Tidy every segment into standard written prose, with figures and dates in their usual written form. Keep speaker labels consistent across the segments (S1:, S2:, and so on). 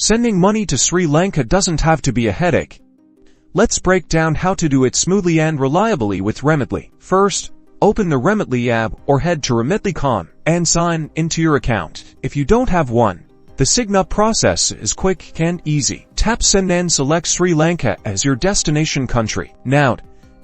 S1: Sending money to Sri Lanka doesn't have to be a headache. Let's break down how to do it smoothly and reliably with Remitly. First, open the Remitly app or head to Remitly.com and sign into your account. If you don't have one, the sign-up process is quick and easy. Tap Send and select Sri Lanka as your destination country. Now,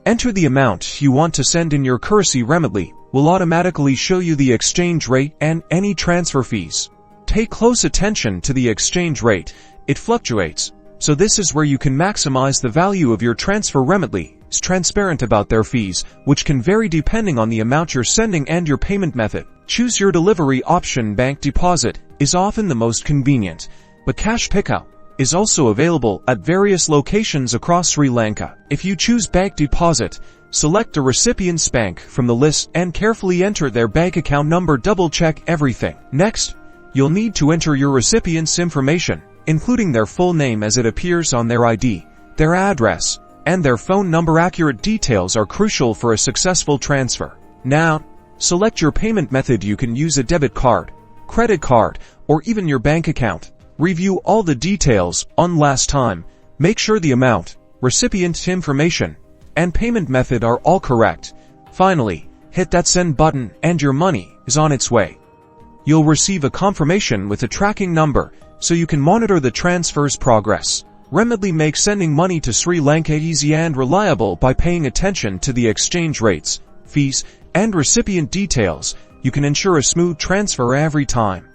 S1: enter the amount you want to send in your currency. Remitly will automatically show you the exchange rate and any transfer fees. Pay close attention to the exchange rate. It fluctuates, so this is where you can maximize the value of your transfer. Remitly is transparent about their fees, which can vary depending on the amount you're sending and your payment method. Choose your delivery option. Bank deposit is often the most convenient, but cash pickup is also available at various locations across Sri Lanka. If you choose bank deposit, select the recipient's bank from the list and carefully enter their bank account number. Double-check everything. Next, you'll need to enter your recipient's information, including their full name as it appears on their ID, their address, and their phone number. Accurate details are crucial for a successful transfer. Now, select your payment method. You can use a debit card, credit card, or even your bank account. Review all the details one last time. Make sure the amount, recipient information, and payment method are all correct. Finally, hit that send button and your money is on its way. You'll receive a confirmation with a tracking number so you can monitor the transfer's progress. Remitly makes sending money to Sri Lanka easy and reliable by paying attention to the exchange rates, fees, and recipient details. You can ensure a smooth transfer every time.